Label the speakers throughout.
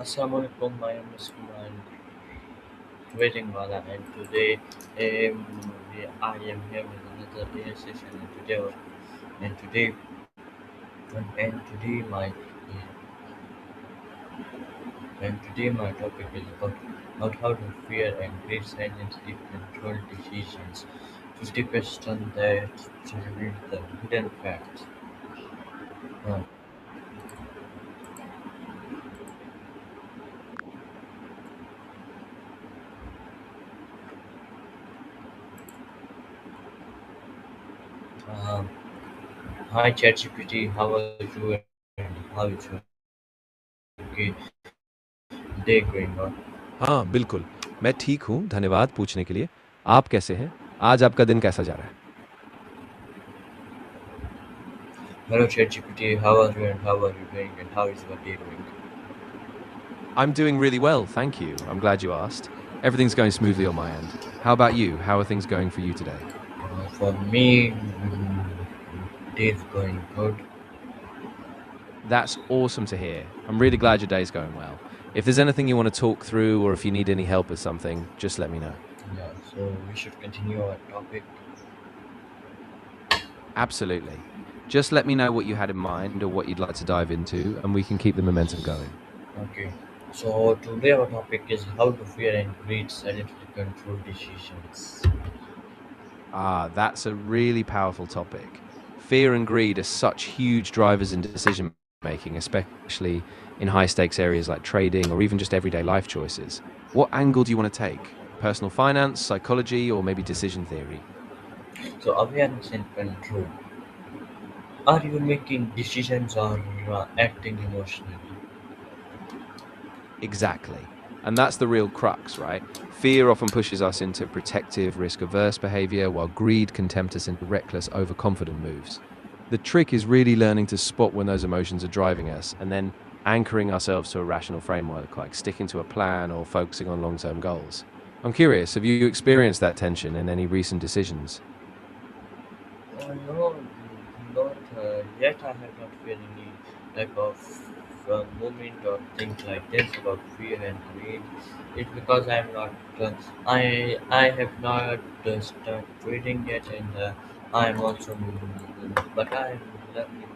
Speaker 1: Assalamualaikum, I am Ismail Waitingwala, and today I am here with another AI session. And today, and today my and today my topic is about how to fear and great silently control decisions. 50 questions that reveal the hidden facts. Uh, uh, Hi ChatGPT, how are you and how is your day going on?
Speaker 2: हाँ, बिल्कुल। मैं ठीक हूँ, धन्यवाद पूछने के लिए। आप कैसे हैं? आज आपका दिन कैसा जा रहा है?
Speaker 1: Hello ChatGPT, how are you and how are you doing and how is your day going?
Speaker 2: I'm doing really well, thank you. I'm glad you asked. Everything's going smoothly on my end. How about you? How are things going for you today?
Speaker 1: For me, day is going good.
Speaker 2: That's awesome to hear. I'm really glad your day's going well. If there's anything you want to talk through or if you need any help with something, just let me know.
Speaker 1: Yeah, so we should continue our topic.
Speaker 2: Absolutely. Just let me know what you had in mind or what you'd like to dive into, and we can keep the momentum going.
Speaker 1: Okay, so today our topic is how to fear and greed silently control decisions.
Speaker 2: Ah, that's a really powerful topic. Fear and greed are such huge drivers in decision making, especially in high stakes areas like trading or even just everyday life choices. What angle do you want to take? Personal finance, psychology, or maybe decision theory?
Speaker 1: So awareness and control. Are you making decisions or acting emotionally?
Speaker 2: Exactly. And that's the real crux, right? Fear often pushes us into protective, risk averse behavior, while greed can tempt us into reckless, overconfident moves. The trick is really learning to spot when those emotions are driving us and then anchoring ourselves to a rational framework, like sticking to a plan or focusing on long term goals. I'm curious, have you experienced that tension in any recent decisions?
Speaker 1: No, not yet. I have not felt any type of moment or things like this about fear and greed. It's because I'm not. I have not started trading yet, and I'm also. But I'm learning.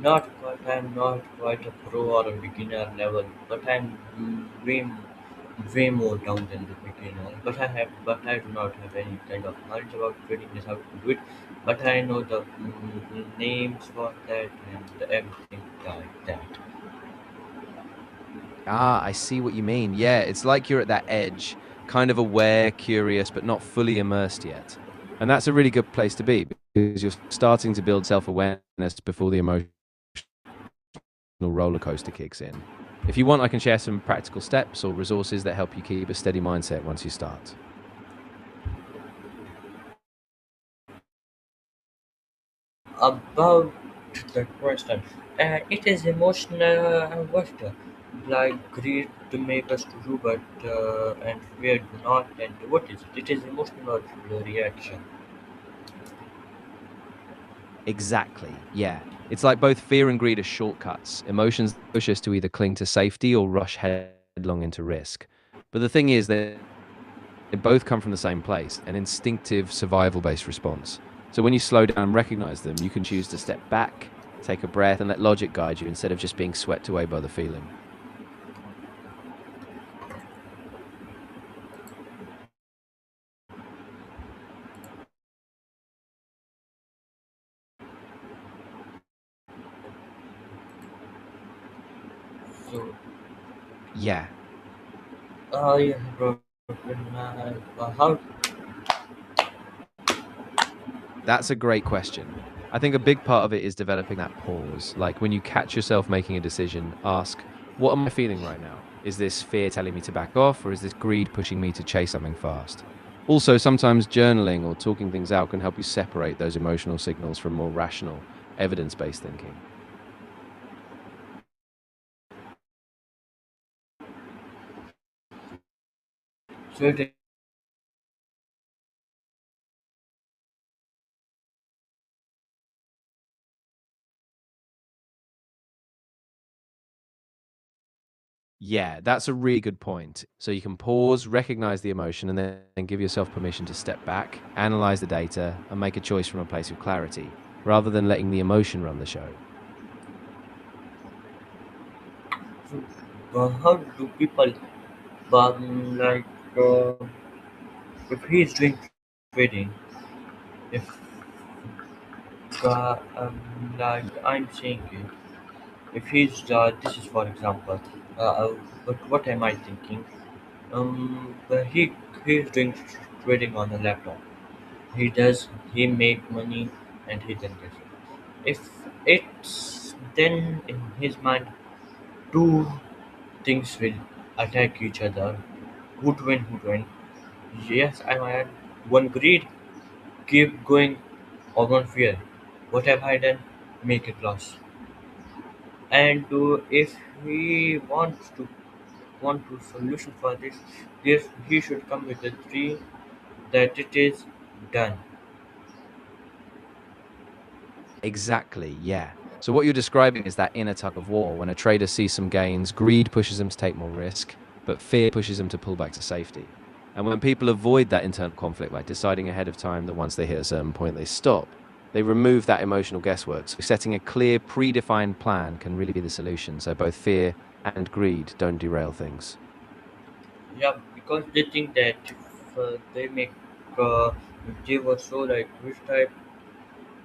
Speaker 1: Not quite. I'm not quite a pro or a beginner level, but I'm way more down than the beginner. But I do not have any kind of knowledge about trading and how to do it. But I know the names for that and everything like that.
Speaker 2: Ah, I see what you mean. Yeah, it's like you're at that edge, kind of aware, curious, but not fully immersed yet. And that's a really good place to be because you're starting to build self awareness before the emotional roller coaster kicks in. If you want, I can share some practical steps or resources that help you keep a steady mindset once you start.
Speaker 1: About the question, it is emotional what like greed to make us to do, but and fear do not. And what is it? It is emotional reaction.
Speaker 2: Exactly. Yeah. It's like both fear and greed are shortcuts. Emotions push us to either cling to safety or rush headlong into risk. But the thing is, they both come from the same place, an instinctive survival based response. So when you slow down and recognize them, you can choose to step back, take a breath, and let logic guide you instead of just being swept away by the feeling.
Speaker 1: So
Speaker 2: Yeah,
Speaker 1: I brought how
Speaker 2: that's a great question. I think a big part of it is developing that pause. Like when you catch yourself making a decision, ask, what am I feeling right now? Is this fear telling me to back off, or is this greed pushing me to chase something fast? Also, sometimes journaling or talking things out can help you separate those emotional signals from more rational, evidence based thinking.
Speaker 1: so it
Speaker 2: Yeah, that's a really good point. So you can pause, recognize the emotion, and then give yourself permission to step back, analyze the data, and make a choice from a place of clarity, rather than letting the emotion run the show.
Speaker 1: So, how do people, like, uh, if he's doing trading, if like I'm saying it, if he's this is for example, but what am I thinking? But he's doing trading on a laptop. He does he make money and he then gets it. If it's then in his mind two things will attack each other. Who to win? Who to win? Yes, I might. One greed, keep going, or one fear. What have I done? Make it loss. And if he want to solution for this, yes, he should come with the three that it is done.
Speaker 2: Exactly, yeah. So what you're describing is that inner tug of war. When a trader sees some gains, greed pushes them to take more risk, but fear pushes them to pull back to safety. And when people avoid that internal conflict by deciding ahead of time that once they hit a certain point they stop, they remove that emotional guesswork. So setting a clear, predefined plan can really be the solution. So both fear and greed don't derail things.
Speaker 1: Yeah, because they think that if they make if they were so like rich type,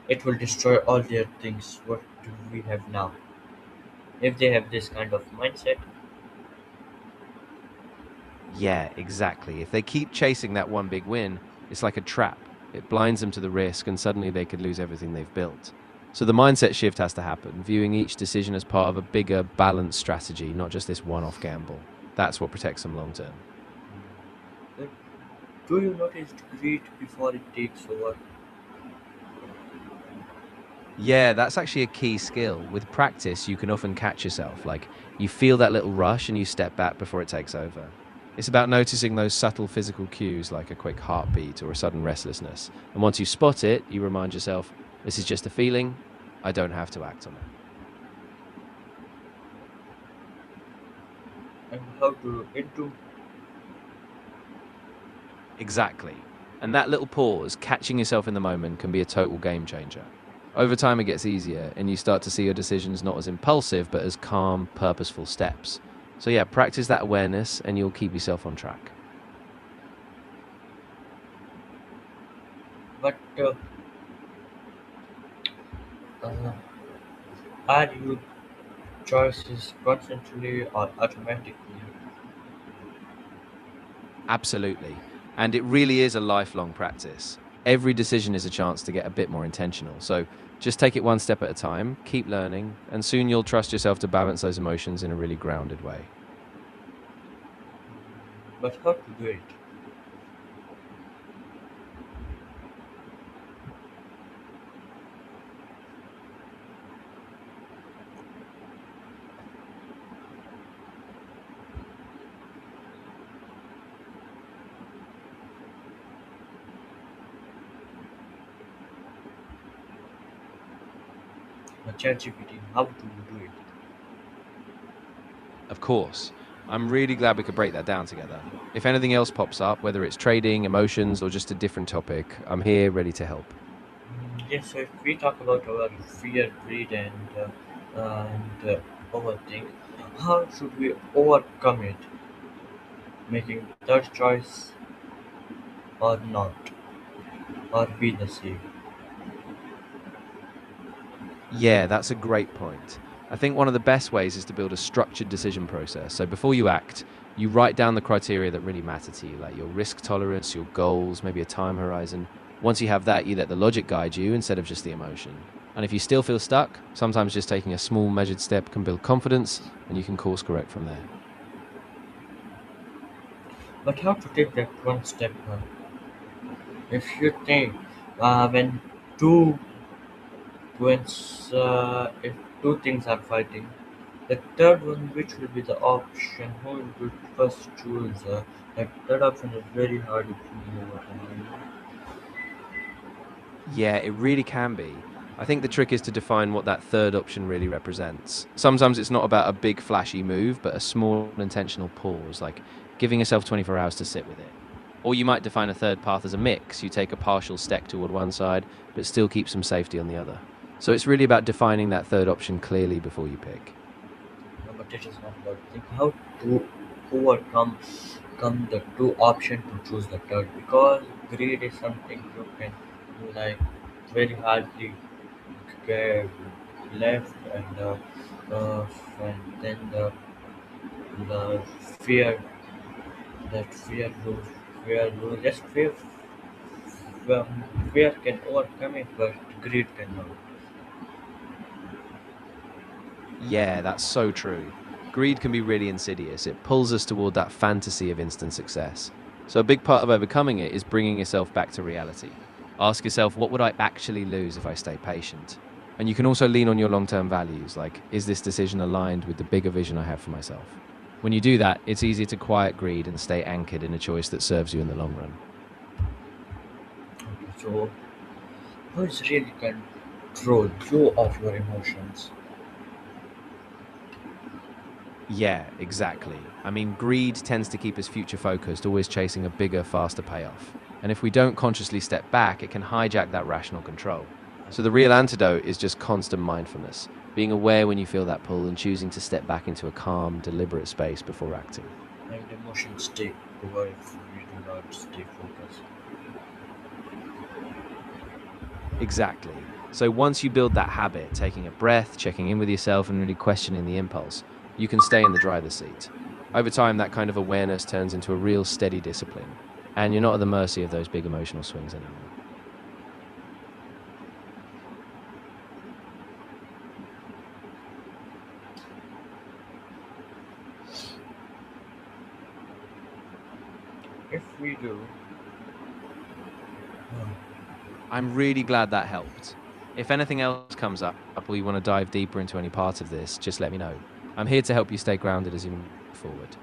Speaker 1: it will destroy all their things. What do we have now? If they have this kind of mindset,
Speaker 2: Yeah, exactly. If they keep chasing that one big win, it's like a trap. It blinds them to the risk, and suddenly they could lose everything they've built. So the mindset shift has to happen, viewing each decision as part of a bigger, balanced strategy, not just this one off gamble. That's what protects them long term.
Speaker 1: uh, do you notice greed before it takes over?
Speaker 2: Yeah, that's actually a key skill. With practice, you can often catch yourself. Like you feel that little rush and you step back before it takes over. It's about noticing those subtle physical cues like a quick heartbeat or a sudden restlessness. And once you spot it, you remind yourself, this is just a feeling. I don't have to act on it.
Speaker 1: And how to into
Speaker 2: Exactly. And that little pause, catching yourself in the moment, can be a total game changer. Over time, it gets easier, and you start to see your decisions not as impulsive, but as calm, purposeful steps. So, yeah, practice that awareness, and you'll keep yourself on track.
Speaker 1: but uh, are your choices constantly or automatically?
Speaker 2: Absolutely. And it really is a lifelong practice. Every decision is a chance to get a bit more intentional. So, just take it one step at a time, keep learning, and soon you'll trust yourself to balance those emotions in a really grounded way.
Speaker 1: But how to do it? ChatGPT, how to do it?
Speaker 2: Of course. I'm really glad we could break that down together. If anything else pops up, whether it's trading, emotions, or just a different topic, I'm here ready to help.
Speaker 1: Yes, so if we talk about our fear, greed, and overthink, how should we overcome it? Making third choice or not, or be the same.
Speaker 2: Yeah, that's a great point. I think one of the best ways is to build a structured decision process. So before you act, you write down the criteria that really matter to you, like your risk tolerance, your goals, maybe a time horizon. Once you have that, you let the logic guide you instead of just the emotion. And if you still feel stuck, sometimes just taking a small measured step can build confidence and you can course correct from there.
Speaker 1: But how to take that one step? If you think when two if two things are fighting, the third one, which will be the option? Who will first choose? Like third option is very hard if you know what I mean.
Speaker 2: Yeah, it really can be. I think the trick is to define what that third option really represents. Sometimes it's not about a big flashy move, but a small intentional pause, like giving yourself 24 hours to sit with it. Or you might define a third path as a mix. You take a partial step toward one side, but still keep some safety on the other. So it's really about defining that third option clearly before you pick.
Speaker 1: No, but it is not about think how to overcome come the two option to choose the third because greed is something you can do like very hardly get left uh, and then the fear that fear lose just fear can overcome it but greed cannot.
Speaker 2: Yeah, that's so true. Greed can be really insidious. It pulls us toward that fantasy of instant success. So, a big part of overcoming it is bringing yourself back to reality. Ask yourself, what would I actually lose if I stay patient? And you can also lean on your long term values, like, is this decision aligned with the bigger vision I have for myself? When you do that, it's easier to quiet greed and stay anchored in a choice that serves you in the long run.
Speaker 1: Okay, so who is really control you of your emotions?
Speaker 2: Yeah, exactly. I mean, greed tends to keep us future focused, always chasing a bigger, faster payoff. And if we don't consciously step back, it can hijack that rational control. So the real antidote is just constant mindfulness, being aware when you feel that pull and choosing to step back into a calm, deliberate space before acting.
Speaker 1: And emotions take over if we do not stay focused.
Speaker 2: Exactly. So once you build that habit, taking a breath, checking in with yourself, and really questioning the impulse, you can stay in the driver's seat. Over time, that kind of awareness turns into a real steady discipline, and you're not at the mercy of those big emotional swings anymore.
Speaker 1: If we do, uh,
Speaker 2: I'm really glad that helped. If anything else comes up or you want to dive deeper into any part of this, just let me know. I'm here to help you stay grounded as you move forward.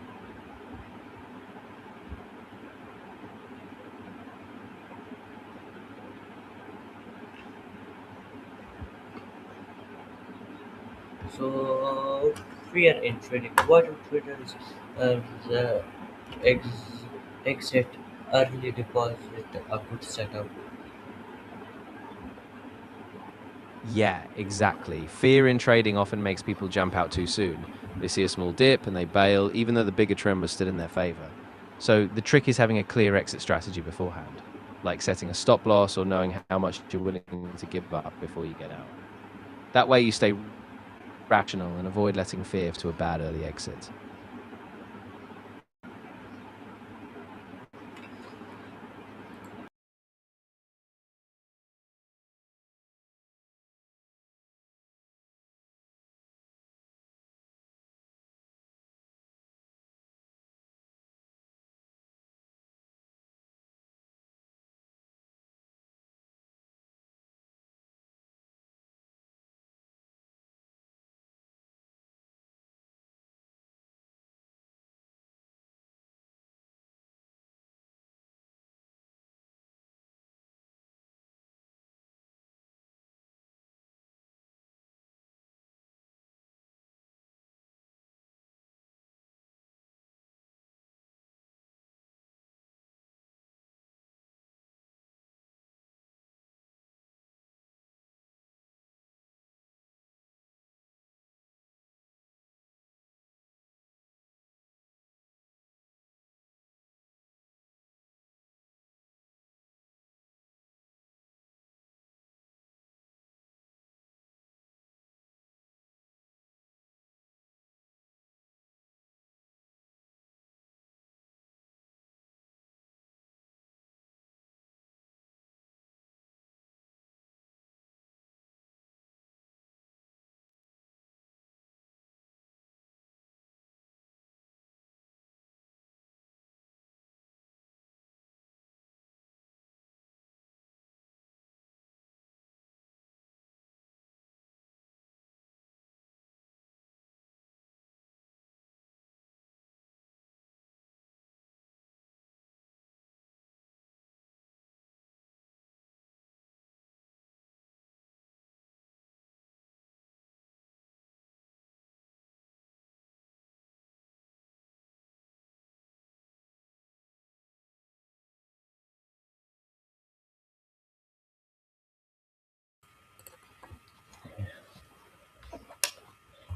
Speaker 1: so fear in trading. What do traders the ex- exit early deposit a good setup?
Speaker 2: Yeah, exactly. Fear in trading often makes people jump out too soon. They see a small dip and they bail, even though the bigger trend was still in their favor. So the trick is having a clear exit strategy beforehand, like setting a stop loss or knowing how much you're willing to give up before you get out. That way you stay rational and avoid letting fear to a bad early exit.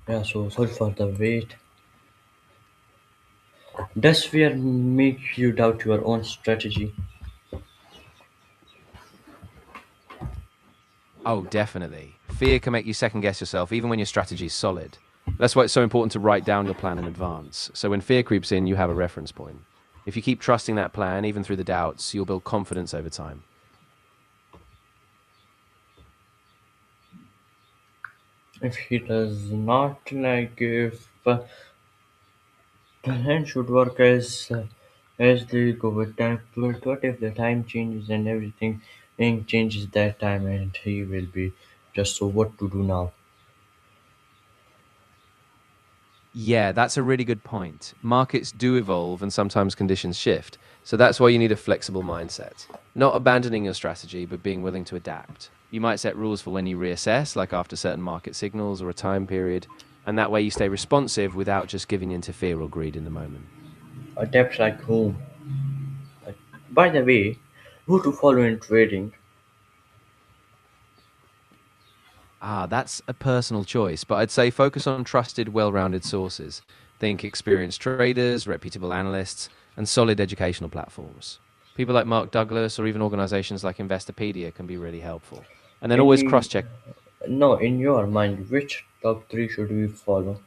Speaker 1: Yeah, so sorry for the wait. Does fear make you doubt your own strategy?
Speaker 2: Oh, definitely. Fear can make you second guess yourself, even when your strategy is solid. That's why it's so important to write down your plan in advance. So when fear creeps in, you have a reference point. If you keep trusting that plan, even through the doubts, you'll build confidence over time.
Speaker 1: If he does not, like if plan should work as they go with time, but what if the time changes and everything changes that time and he will be just so what to do now?
Speaker 2: Yeah, that's a really good point. Markets do evolve and sometimes conditions shift. So that's why you need a flexible mindset. Not abandoning your strategy, but being willing to adapt. You might set rules for when you reassess, like after certain market signals or a time period, and that way you stay responsive without just giving in to fear or greed in the moment.
Speaker 1: Adapt like whom? Like, by the way, who to follow in trading?
Speaker 2: Ah, that's a personal choice, but I'd say focus on trusted, well rounded sources. Think experienced traders, reputable analysts, and solid educational platforms. People like Mark Douglas or even organizations like Investopedia can be really helpful. And then always
Speaker 1: In
Speaker 2: cross check.
Speaker 1: no, in your mind, which top three should we follow?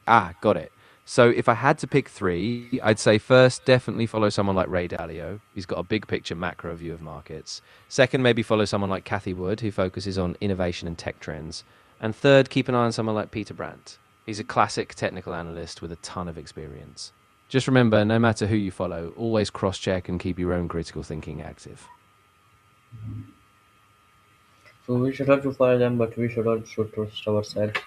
Speaker 2: Ah, got it. So if I had to pick three, I'd say first, definitely follow someone like Ray Dalio. He's got a big picture macro view of markets. Second, maybe follow someone like Kathy Wood, who focuses on innovation and tech trends. And third, keep an eye on someone like Peter Brandt. He's a classic technical analyst with a ton of experience. Just remember, no matter who you follow, always cross check and keep your own critical thinking active.
Speaker 1: So we should also follow them, but we should also trust ourselves.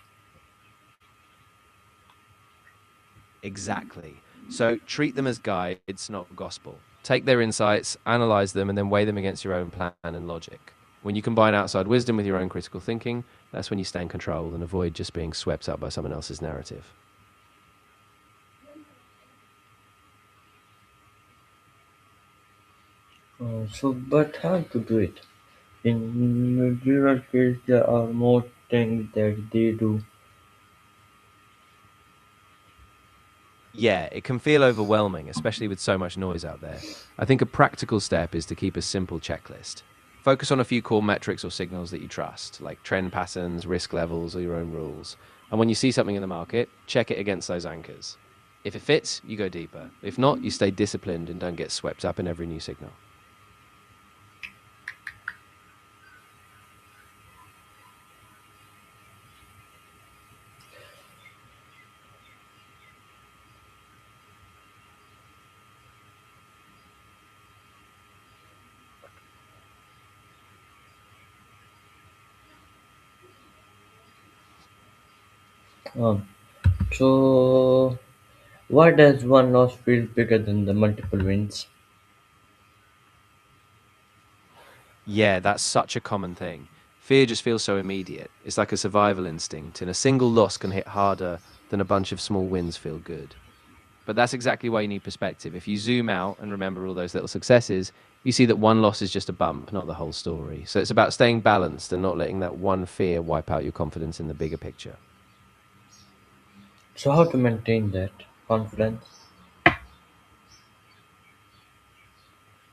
Speaker 2: Exactly. So treat them as guides, not gospel. Take their insights, analyze them, and then weigh them against your own plan and logic. When you combine outside wisdom with your own critical thinking, that's when you stay in control and avoid just being swept up by someone else's narrative.
Speaker 1: But how to do it? In real case, there are more things that they do.
Speaker 2: Yeah, it can feel overwhelming, especially with so much noise out there. I think a practical step is to keep a simple checklist. Focus on a few core metrics or signals that you trust, like trend patterns, risk levels, or your own rules. And when you see something in the market, check it against those anchors. If it fits, you go deeper. If not, you stay disciplined and don't get swept up in every new signal.
Speaker 1: Um, so, why does one loss feel bigger than the multiple wins?
Speaker 2: Yeah, that's such a common thing. Fear just feels so immediate. It's like a survival instinct, and a single loss can hit harder than a bunch of small wins feel good. But that's exactly why you need perspective. If you zoom out and remember all those little successes, you see that one loss is just a bump, not the whole story. So it's about staying balanced and not letting that one fear wipe out your confidence in the bigger picture.
Speaker 1: So, how to maintain that confidence?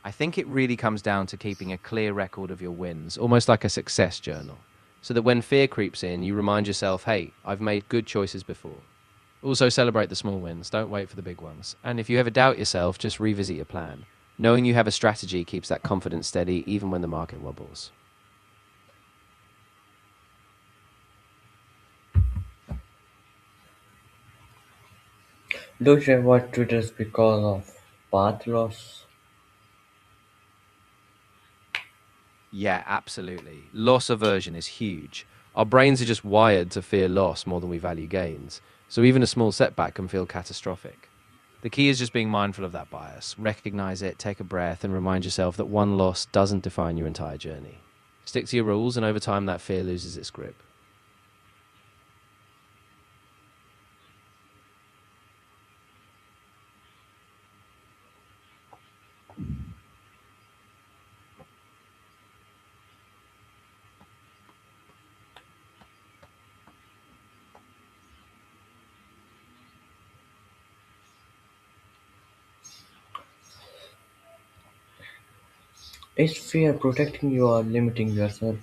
Speaker 2: I think it really comes down to keeping a clear record of your wins, almost like a success journal. So that when fear creeps in, you remind yourself, hey, I've made good choices before. Also, celebrate the small wins, don't wait for the big ones. And if you ever doubt yourself, just revisit your plan. Knowing you have a strategy keeps that confidence steady even when the market wobbles.
Speaker 1: Do you avoid Twitter because of path loss?
Speaker 2: Yeah, absolutely. Loss aversion is huge. Our brains are just wired to fear loss more than we value gains. So even a small setback can feel catastrophic. The key is just being mindful of that bias. Recognize it, take a breath, and remind yourself that one loss doesn't define your entire journey. Stick to your rules, and over time, that fear loses its grip.
Speaker 1: Is fear protecting you or limiting yourself?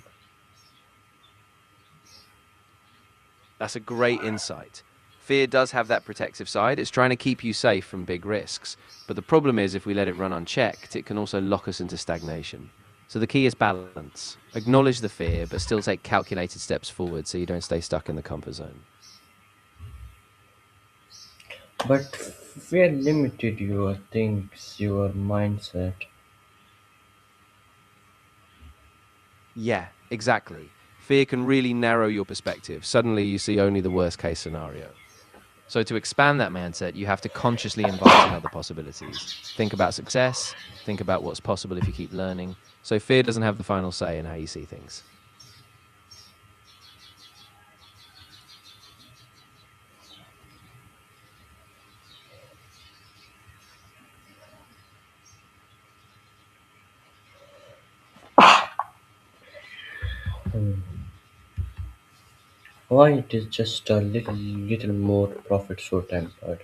Speaker 2: That's a great insight. Fear does have that protective side. It's trying to keep you safe from big risks. But the problem is, if we let it run unchecked, it can also lock us into stagnation. So the key is balance. Acknowledge the fear, but still take calculated steps forward so you don't stay stuck in the comfort zone.
Speaker 1: But fear limited your things, your mindset.
Speaker 2: Yeah, exactly. Fear can really narrow your perspective. Suddenly, you see only the worst case scenario. So, to expand that mindset, you have to consciously invite in other possibilities. Think about success, think about what's possible if you keep learning. So, fear doesn't have the final say in how you see things.
Speaker 1: Hmm. Why it is just a little more profit so tempered.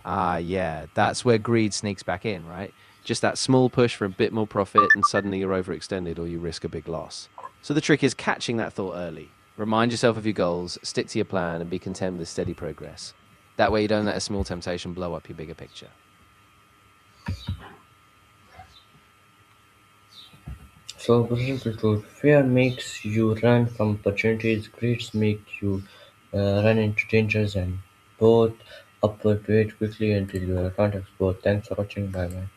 Speaker 2: Ah, yeah, that's where greed sneaks back in, right? Just that small push for a bit more profit, and suddenly you're overextended or you risk a big loss. So, the trick is catching that thought early. Remind yourself of your goals, stick to your plan, and be content with steady progress. That way, you don't let a small temptation blow up your bigger picture.
Speaker 1: So brutal truth. Fear makes you run from opportunities, greed makes you run into dangers and both upward quickly until you can't explore. Thanks for watching. Bye bye.